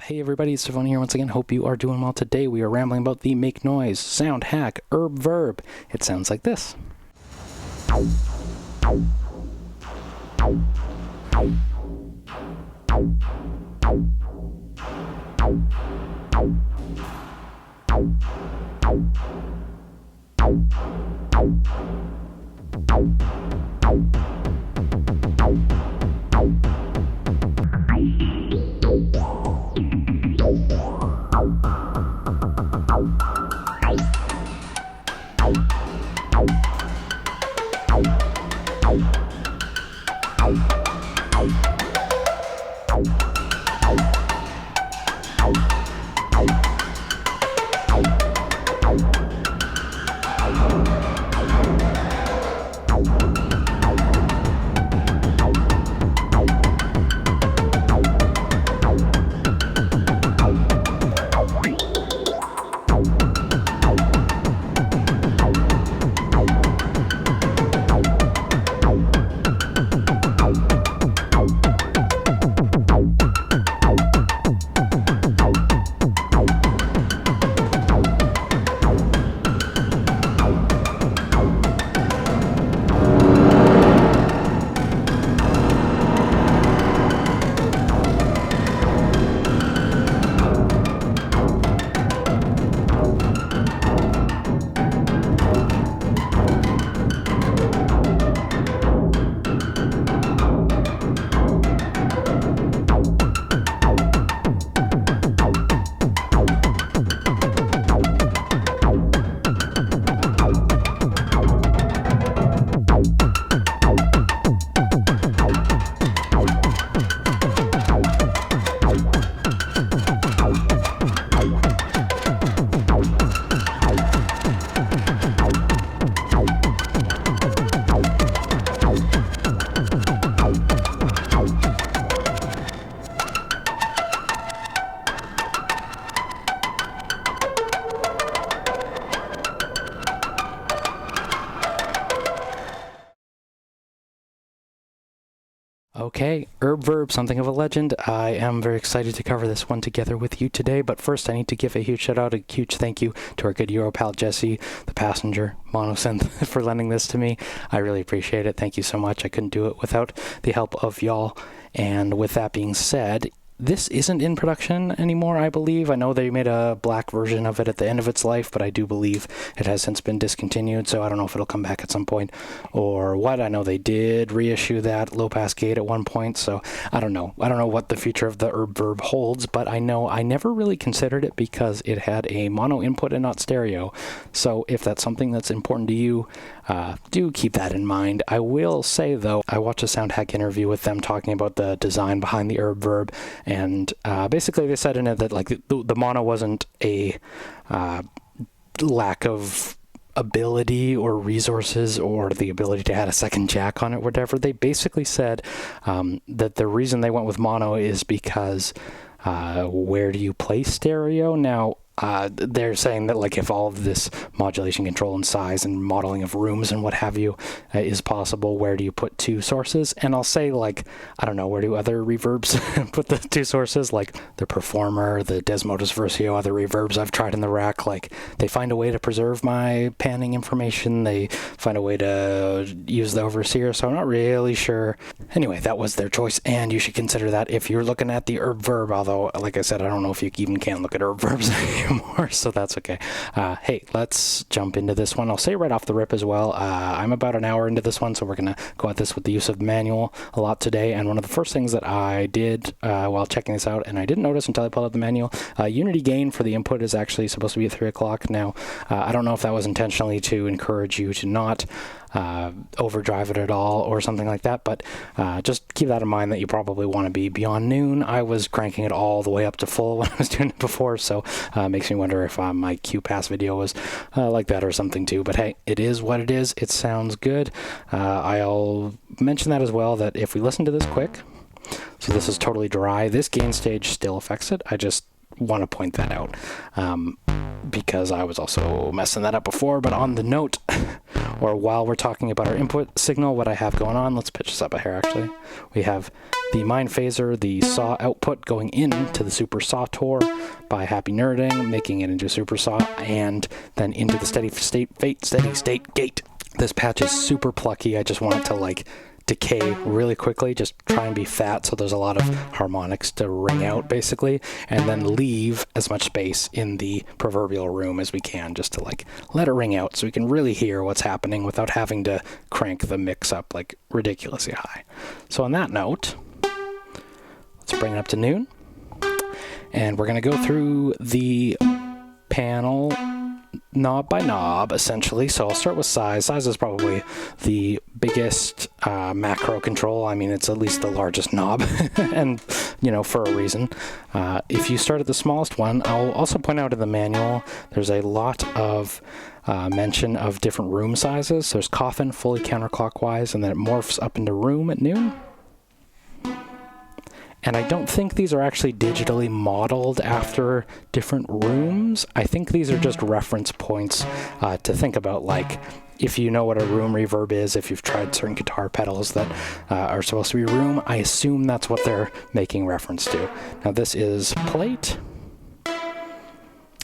Hey everybody, it's tafony here once again. Hope you are doing well. Today we are rambling about the make noise sound hack Erbe-Verb. It sounds like this. Okay, Erbe-Verb, something of a legend. I am very excited to cover this one together with you today, but first I need to give a huge shout out, a huge thank you to our good Euro pal Jesse, the passenger monosynth, for lending this to me. I really appreciate it. Thank you so much. I couldn't do it without the help of y'all. And with that being said, this isn't in production anymore, I believe. I know they made a black version of it at the end of its life, but I do believe it has since been discontinued, so I don't know if it'll come back at some point or what. I know they did reissue that low-pass gate at one point, so I don't know. I don't know what the future of the Erbe-Verb holds, but I know I never really considered it because it had a mono input and not stereo. So if that's something that's important to you, do keep that in mind. I will say, though, I watched a sound hack interview with them talking about the design behind the Erbe-Verb, and basically they said in it that like the mono wasn't a lack of ability or resources or the ability to add a second jack on it, whatever. They basically said that the reason they went with mono is because where do you place stereo? Now, they're saying that like if all of this modulation control and size and modeling of rooms and what have you is possible, where do you put two sources? And I'll say, like, I don't know, where do other reverbs put the two sources? Like the Performer, the Desmodus Versio, other reverbs I've tried in the rack, like they find a way to preserve my panning information. They find a way to use the overseer, so I'm not really sure. Anyway, that was their choice, and you should consider that if you're looking at the Erbe-Verb, although, like I said, I don't know if you even can look at Erbe-Verbs anymore, so that's okay. Hey, let's jump into this one. I'll say right off the rip as well, I'm about an hour into this one, so we're going to go at this with the use of manual a lot today, and one of the first things that I did while checking this out, and I didn't notice until I pulled out the manual, unity gain for the input is actually supposed to be at 3 o'clock. Now, I don't know if that was intentionally to encourage you to not overdrive it at all or something like that, but just keep that in mind that you probably want to be beyond noon. I was cranking it all the way up to full when I was doing it before, so makes me wonder if my Q-Pass video was like that or something too, but hey, it is what it is. It sounds good. I'll mention that as well, that if we listen to this quick, so this is totally dry, this gain stage still affects it. I just want to point that out because I was also messing that up before. But on the note, or while we're talking about our input signal, what I have going on, let's pitch this up a hair actually. We have the Mind Phaser, the saw output going into the Super Saw Tour by Happy Nerding, making it into Super Saw, and then into the steady state gate. This patch is super plucky. I just want it to like decay really quickly, just try and be fat so there's a lot of harmonics to ring out basically, and then leave as much space in the proverbial room as we can just to like let it ring out so we can really hear what's happening without having to crank the mix up like ridiculously high. So on that note, let's bring it up to noon, and we're going to go through the panel knob by knob essentially. So I'll start with size. Size is probably the biggest macro control. I mean, it's at least the largest knob and you know, for a reason. If you start at the smallest one, I'll also point out in the manual there's a lot of mention of different room sizes. There's coffin fully counterclockwise, and then it morphs up into room at noon. And I don't think these are actually digitally modeled after different rooms. I think these are just reference points to think about, like if you know what a room reverb is, if you've tried certain guitar pedals that are supposed to be room, I assume that's what they're making reference to. Now this is plate.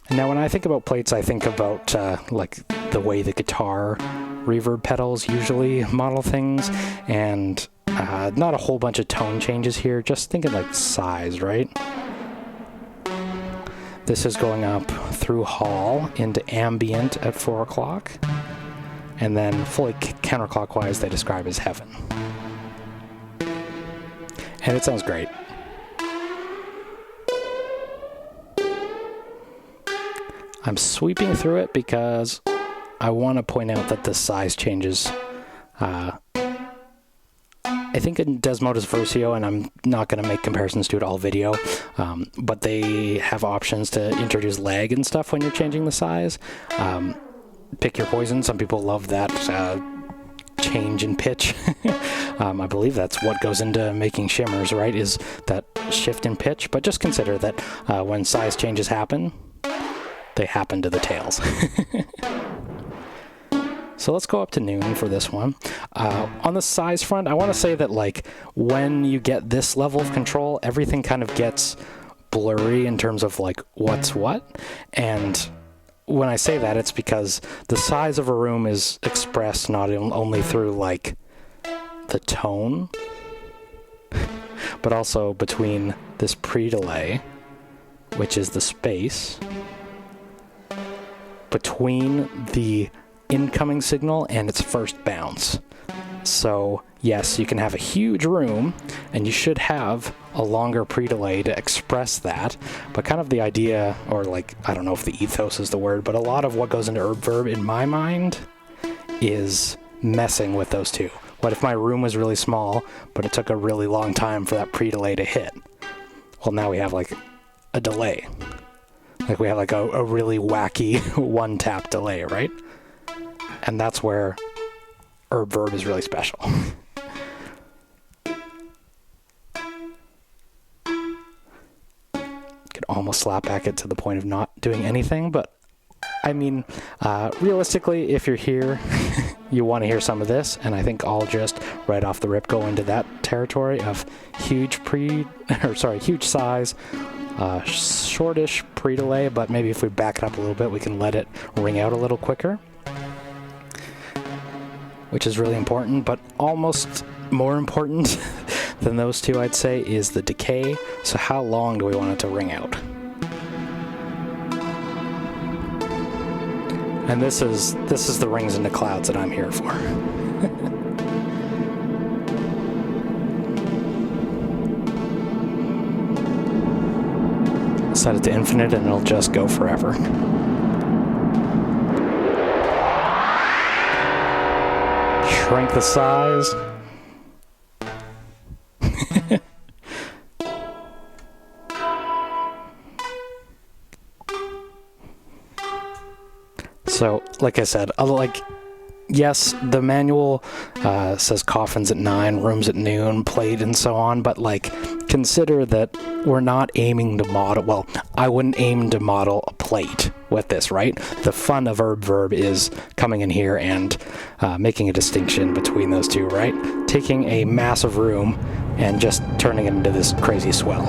Now when I think about plates, I think about like the way the guitar reverb pedals usually model things, and not a whole bunch of tone changes here, just thinking like size, right? This is going up through hall into ambient at 4 o'clock, and then fully counterclockwise they describe as heaven. And it sounds great. I'm sweeping through it because I want to point out that the size changes. I think in Desmoda's Versio, and I'm not going to make comparisons to it all video, but they have options to introduce lag and stuff when you're changing the size. Pick your poison. Some people love that change in pitch. I believe that's what goes into making shimmers, right, is that shift in pitch. But just consider that when size changes happen, they happen to the tails. So let's go up to noon for this one. On the size front, I want to say that like when you get this level of control, everything kind of gets blurry in terms of like what's what. And when I say that, it's because the size of a room is expressed not only through like the tone, but also between this pre-delay, which is the space between the incoming signal and its first bounce. So yes, you can have a huge room and you should have a longer pre-delay to express that, but kind of the idea, or like, I don't know if the ethos is the word, but a lot of what goes into Erbe-Verb in my mind is messing with those two. What if my room was really small, but it took a really long time for that pre-delay to hit? Well, now we have like a delay. Like we have like a really wacky one-tap delay, right? And that's where Erbe-Verb is really special. Could almost slap back it to the point of not doing anything, but I mean, realistically, if you're here, you want to hear some of this, and I think I'll just right off the rip go into that territory of huge size, shortish pre-delay, but maybe if we back it up a little bit, we can let it ring out a little quicker, which is really important. But almost more important than those two, I'd say, is the decay. So how long do we want it to ring out? And this is the rings into clouds that I'm here for. Set it to infinite and it'll just go forever. Shrink the size. So, like I said, yes, the manual says coffins at 9, rooms at noon, plate, and so on, but like, consider that we're not aiming to model, well, I wouldn't aim to model a plate with this, right? The fun of Erbe-Verb is coming in here and making a distinction between those two, right? Taking a massive room and just turning it into this crazy swell.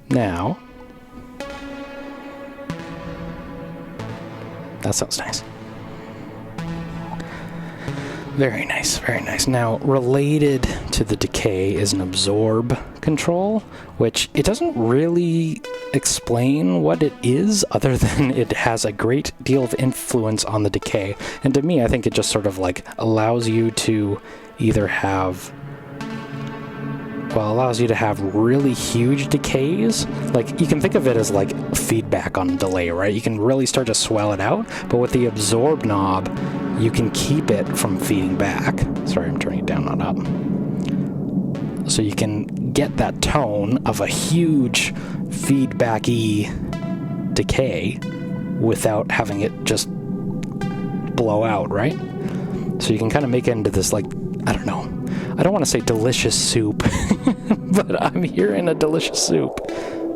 Now, that sounds nice. Very nice, very nice. Now, related to the decay is an absorb control, which it doesn't really explain what it is, other than it has a great deal of influence on the decay. And to me, I think it just sort of like allows you to either have, well, allows you to have really huge decays. Like, you can think of it as like feedback on delay, right? You can really start to swell it out, but with the absorb knob, you can keep it from feeding back. Sorry, I'm turning it down, not up. So you can get that tone of a huge feedbacky decay without having it just blow out, right? So you can kind of make it into this, like, I don't know. I don't want to say delicious soup, but I'm hearing a delicious soup.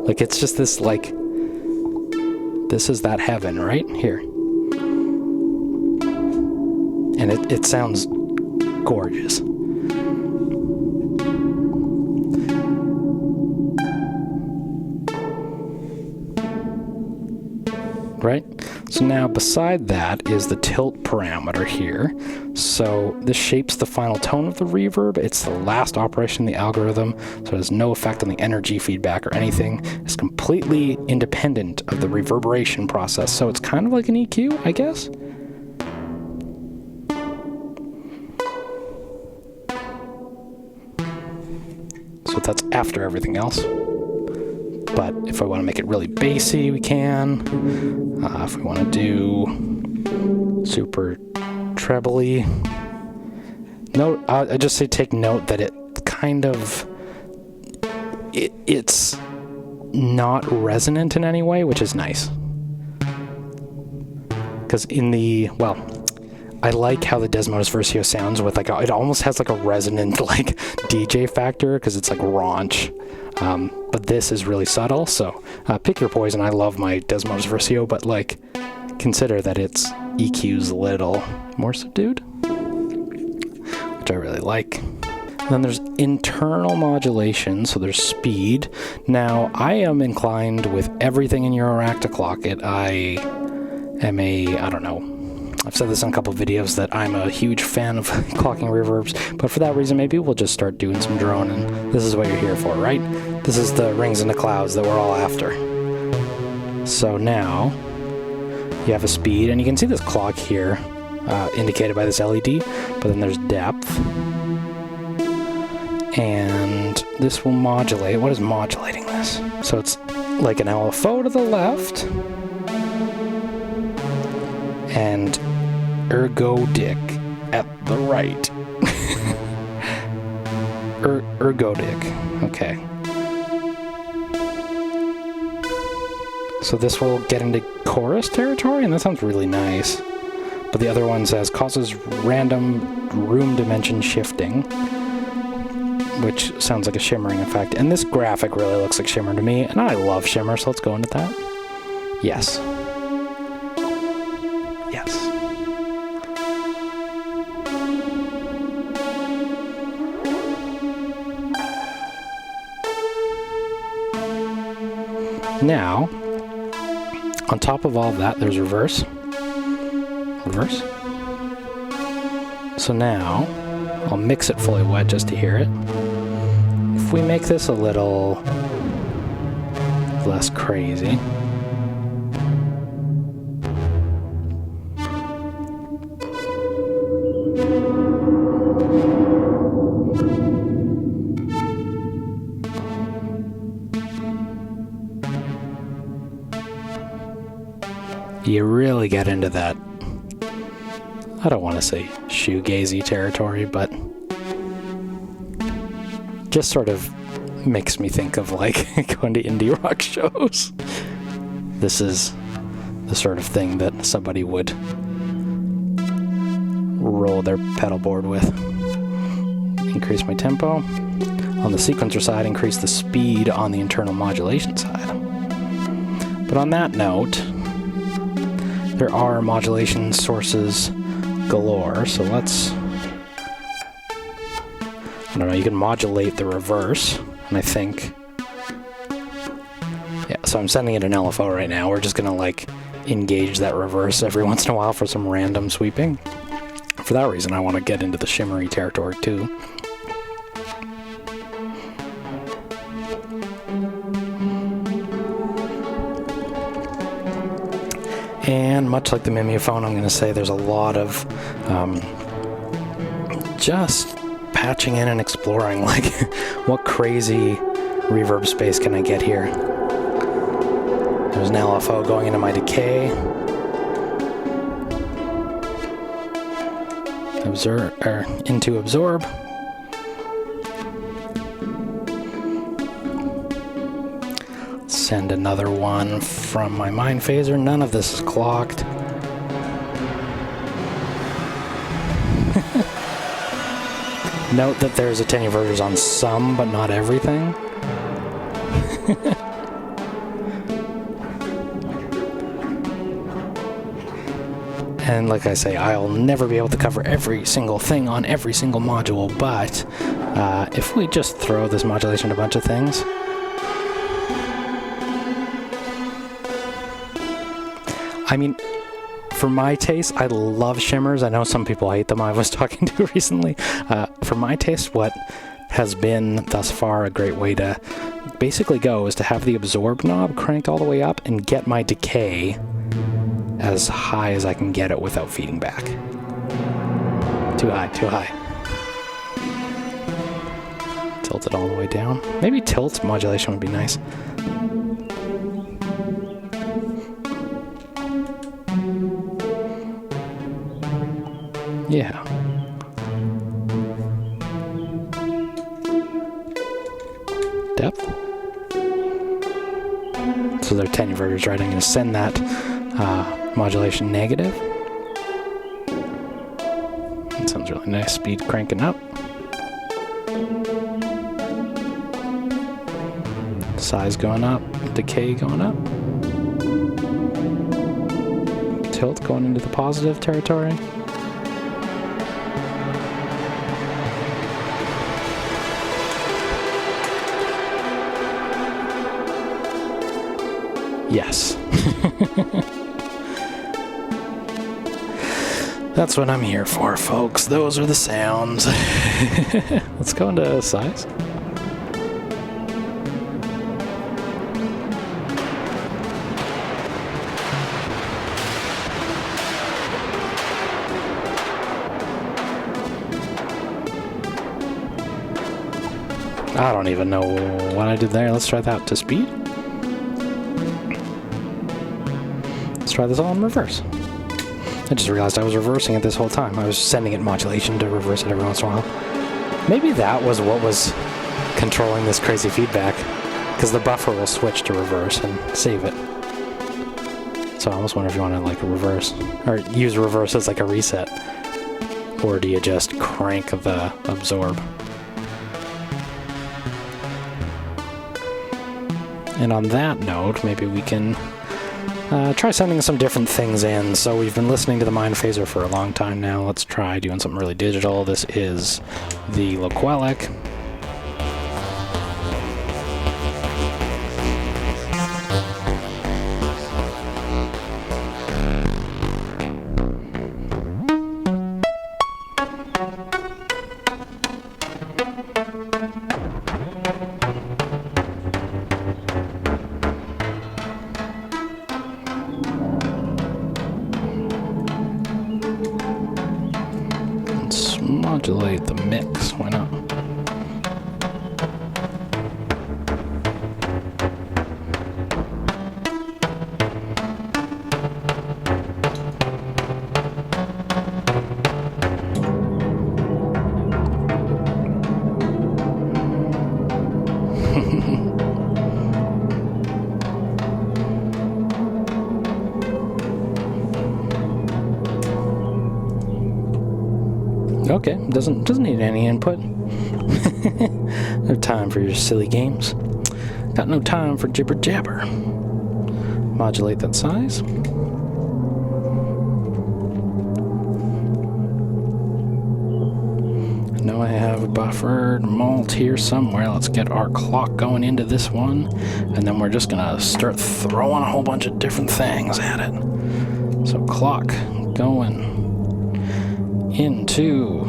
Like, it's just this, like, this is that heaven, right? Here. And it sounds gorgeous. Right? So now beside that is the tilt parameter here. So this shapes the final tone of the reverb. It's the last operation in the algorithm, so it has no effect on the energy feedback or anything. It's completely independent of the reverberation process. So it's kind of like an EQ, I guess. So that's after everything else. But if I want to make it really bassy, we can. If we want to do super trebly. Note, I just say take note that it kind of, it's not resonant in any way, which is nice. Because in the, well, I like how the Desmodus Versio sounds with like, it almost has like a resonant like DJ factor because it's like raunch. But this is really subtle, so pick your poison. I love my Desmodus Versio, but like consider that its EQ's a little more subdued, which I really like. And then there's internal modulation, so there's speed. Now, I am inclined with everything in Eurorack to clock it. I am I don't know, I've said this in a couple of videos that I'm a huge fan of clocking reverbs, but for that reason, maybe we'll just start doing some drone, and this is what you're here for, right? This is the rings in the clouds that we're all after. So now, you have a speed, and you can see this clock here, indicated by this LED, but then there's depth. And this will modulate. What is modulating this? So it's like an LFO to the left, and ergodic at the right. Ergodic. Okay. So this will get into chorus territory, and that sounds really nice. But the other one says causes random room dimension shifting, which sounds like a shimmering effect. And this graphic really looks like shimmer to me, and I love shimmer, so let's go into that. Yes. Yes. Now, on top of all of that, there's reverse. Reverse. So now, I'll mix it fully wet just to hear it. If we make this a little less crazy. You really get into that, I don't want to say shoegazy territory, but just sort of makes me think of like going to indie rock shows. this is the sort of thing that somebody would roll their pedal board with. Increase my tempo. On the sequencer side, increase the speed on the internal modulation side. But on that note, there are modulation sources galore, so let's... I don't know, you can modulate the reverse, and I think... Yeah, so I'm sending it an LFO right now. We're just gonna, like, engage that reverse every once in a while for some random sweeping. For that reason, I want to get into the shimmery territory, too. And much like the Mimeophone, I'm going to say there's a lot of just patching in and exploring, like, what crazy reverb space can I get here? There's an LFO going into my decay. Into absorb. Send another one from my mind phaser. None of this is clocked. Note that there's attenuators on some, but not everything. And like I say, I'll never be able to cover every single thing on every single module, but if we just throw this modulation at a bunch of things, I mean, for my taste, I love shimmers. I know some people hate them. I was talking to recently. For my taste, what has been thus far a great way to basically go is to have the absorb knob cranked all the way up and get my decay as high as I can get it without feeding back. Too high, too high. Tilt it all the way down. Maybe tilt modulation would be nice. Yeah. Depth. So they're attenuators, right? I'm going to send that modulation negative. That sounds really nice. Speed cranking up. Size going up. Decay going up. Tilt going into the positive territory. Yes. That's what I'm here for, folks. Those are the sounds. Let's go into size. I don't even know what I did there. Let's try that to speed. Let's try this all in reverse. I just realized I was reversing it this whole time. I was sending it modulation to reverse it every once in a while. Maybe that was what was controlling this crazy feedback, because the buffer will switch to reverse and save it. So I almost wonder if you want to like reverse, or use reverse as like a reset, or do you just crank the absorb? And on that note, maybe we can try sending some different things in. So we've been listening to the Mind Phaser for a long time now. Let's try doing something really digital. This is the Loquelic. Modulate the mix, why not? Okay, doesn't need any input. No time for your silly games. Got no time for jibber jabber. Modulate that size. I know I have a buffered mult here somewhere. Let's get our clock going into this one, and then we're just gonna start throwing a whole bunch of different things at it. So clock going into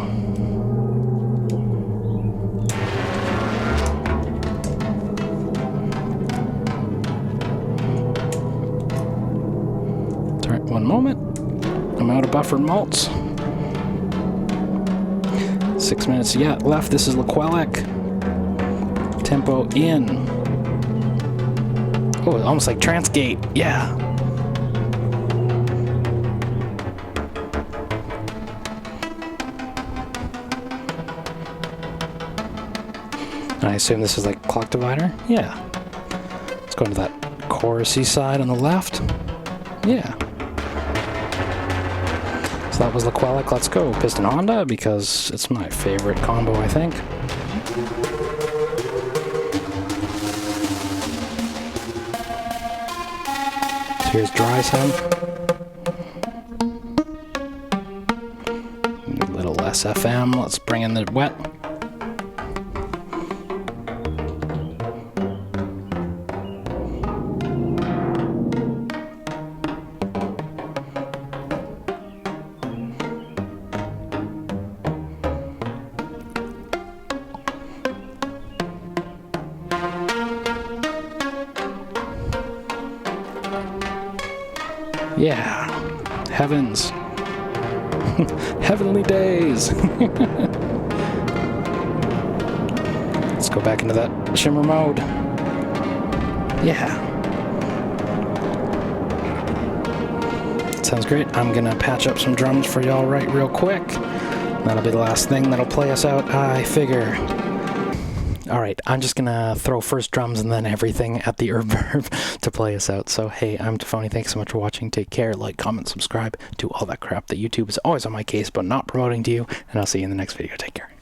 Alright, one moment. I'm out of buffered malts. 6 minutes yet left. This is Laquelec. Tempo in. Oh, almost like Transgate. Yeah. I assume this is like clock divider? Yeah. Let's go into that chorusy side on the left. Yeah. So that was Laquelec. Let's go Piston Honda because it's my favorite combo, I think. So here's dry sound. A little less FM. Let's bring in the wet. Yeah, heavens, heavenly days. Let's go back into that shimmer mode. Yeah. Sounds great. I'm gonna patch up some drums for y'all right real quick. That'll be the last thing that'll play us out, I figure. Alright, I'm just gonna throw first drums and then everything at the Erbe-Verb to play us out. So, hey, I'm Tafony. Thanks so much for watching. Take care, like, comment, subscribe, do all that crap that YouTube is always on my case but not promoting to you. And I'll see you in the next video. Take care.